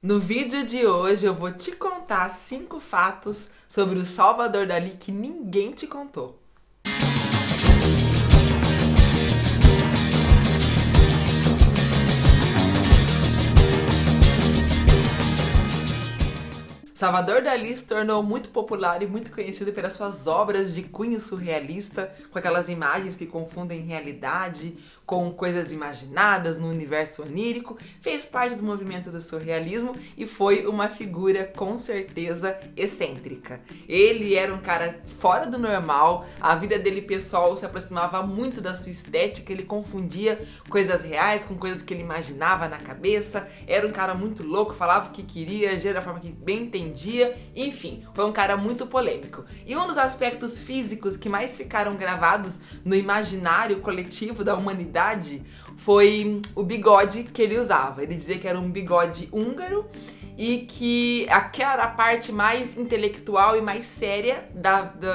No vídeo de hoje eu vou te contar 5 fatos sobre o Salvador Dalí que ninguém te contou. Salvador Dalí se tornou muito popular e muito conhecido pelas suas obras de cunho surrealista, com aquelas imagens que confundem realidade com coisas imaginadas no universo onírico. Fez parte do movimento do surrealismo e foi uma figura com certeza excêntrica. Ele era um cara fora do normal, a vida dele pessoal se aproximava muito da sua estética, ele confundia coisas reais com coisas que ele imaginava na cabeça, era um cara muito louco, falava o que queria, agia da forma que bem entendia, enfim, foi um cara muito polêmico. E um dos aspectos físicos que mais ficaram gravados no imaginário coletivo da humanidade foi o bigode que ele usava. Ele dizia que era um bigode húngaro e que aquela era a parte mais intelectual e mais séria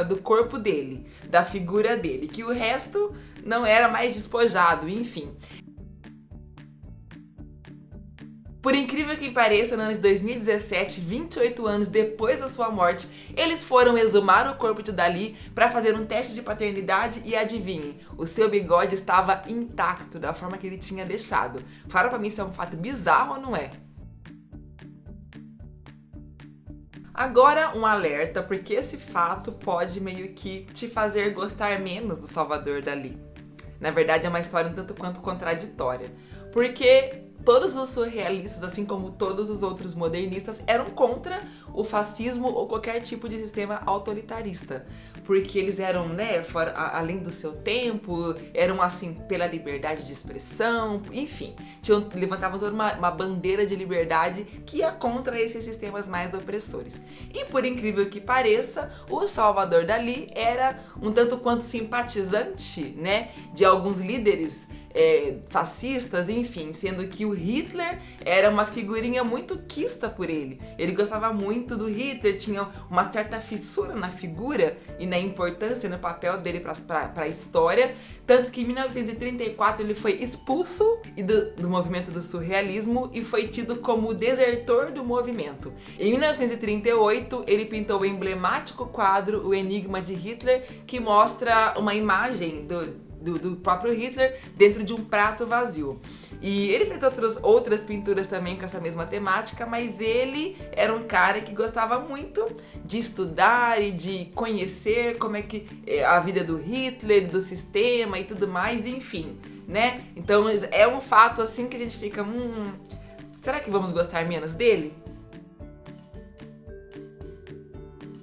do corpo dele, da figura dele, que o resto não era mais despojado, enfim. Por incrível que pareça, no ano de 2017, 28 anos depois da sua morte, eles foram exumar o corpo de Dalí para fazer um teste de paternidade e adivinhem, o seu bigode estava intacto da forma que ele tinha deixado. Fala pra mim se é um fato bizarro ou não é? Agora um alerta, porque esse fato pode meio que te fazer gostar menos do Salvador Dalí. Na verdade é uma história um tanto quanto contraditória, porque todos os surrealistas, assim como todos os outros modernistas, eram contra o fascismo ou qualquer tipo de sistema autoritarista. Porque eles eram, além do seu tempo, eram assim, pela liberdade de expressão, enfim. Levantavam toda uma bandeira de liberdade que ia contra esses sistemas mais opressores. E por incrível que pareça, o Salvador Dalí era um tanto quanto simpatizante, de alguns líderes fascistas, enfim, sendo que o Hitler era uma figurinha muito quista por ele. Ele gostava muito do Hitler, tinha uma certa fissura na figura e na importância no papel dele para a história, tanto que em 1934 ele foi expulso do movimento do surrealismo e foi tido como desertor do movimento. Em 1938 ele pintou o emblemático quadro O Enigma de Hitler, que mostra uma imagem do próprio Hitler dentro de um prato vazio. E ele fez outras pinturas também com essa mesma temática, mas ele era um cara que gostava muito de estudar e de conhecer como é que a vida do Hitler, do sistema e tudo mais, enfim, Então é um fato assim que a gente fica, será que vamos gostar menos dele?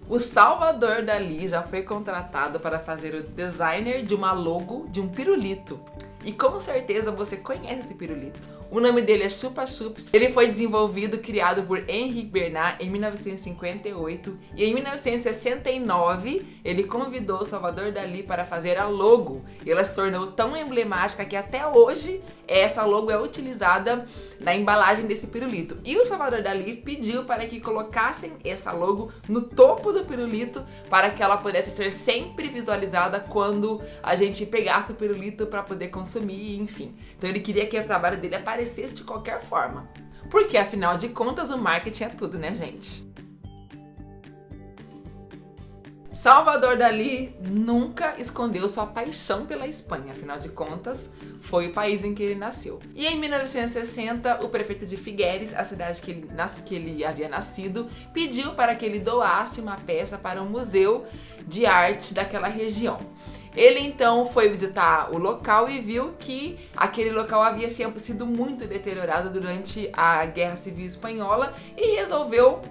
O Salvador Dalí já foi contratado para fazer o designer de uma logo de um pirulito. E com certeza você conhece esse pirulito. O nome dele é Chupa Chups. Ele foi desenvolvido e criado por Henri Bernard em 1958 e em 1969 ele convidou Salvador Dalí para fazer a logo. E ela se tornou tão emblemática que até hoje essa logo é utilizada na embalagem desse pirulito. E o Salvador Dalí pediu para que colocassem essa logo no topo do pirulito para que ela pudesse ser sempre visualizada quando a gente pegasse o pirulito para poder consumir, enfim. Então ele queria que o trabalho dele aparecesse de qualquer forma. Porque afinal de contas o marketing é tudo, gente? Salvador Dalí nunca escondeu sua paixão pela Espanha, afinal de contas, foi o país em que ele nasceu. E em 1960, o prefeito de Figueres, a cidade que ele havia nascido, pediu para que ele doasse uma peça para um museu de arte daquela região. Ele então foi visitar o local e viu que aquele local havia sido muito deteriorado durante a Guerra Civil Espanhola e resolveu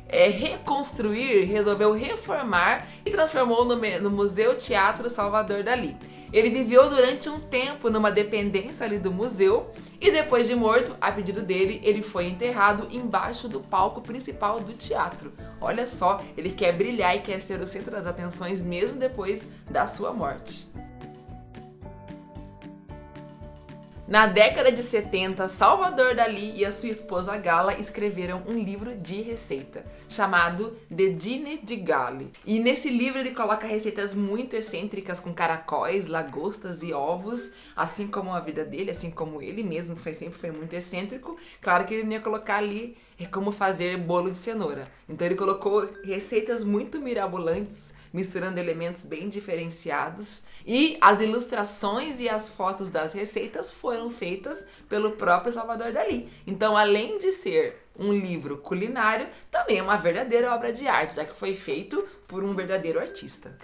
reconstruir, resolveu reformar e transformou no Museu Teatro Salvador Dalí. Ele viveu durante um tempo numa dependência ali do museu e depois de morto, a pedido dele, ele foi enterrado embaixo do palco principal do teatro. Olha só, ele quer brilhar e quer ser o centro das atenções mesmo depois da sua morte. Na década de 70, Salvador Dalí e a sua esposa Gala escreveram um livro de receita, chamado The Dîner de Gale. E nesse livro ele coloca receitas muito excêntricas com caracóis, lagostas e ovos, assim como a vida dele, assim como ele mesmo sempre foi muito excêntrico. Claro que ele não ia colocar ali é como fazer bolo de cenoura. Então ele colocou receitas muito mirabolantes, misturando elementos bem diferenciados, e as ilustrações e as fotos das receitas foram feitas pelo próprio Salvador Dalí. Então, além de ser um livro culinário, também é uma verdadeira obra de arte, já que foi feito por um verdadeiro artista.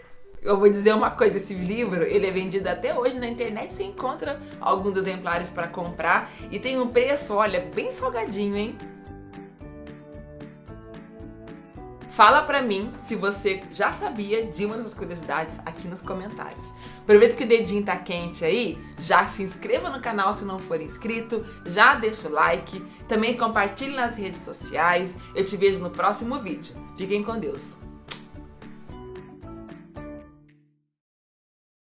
Eu vou dizer uma coisa, esse livro, ele é vendido até hoje na internet, você encontra alguns exemplares para comprar e tem um preço, olha, bem salgadinho, hein? Fala pra mim se você já sabia de uma dessas curiosidades aqui nos comentários. Aproveita que o dedinho tá quente aí, já se inscreva no canal se não for inscrito, já deixa o like, também compartilhe nas redes sociais. Eu te vejo no próximo vídeo. Fiquem com Deus!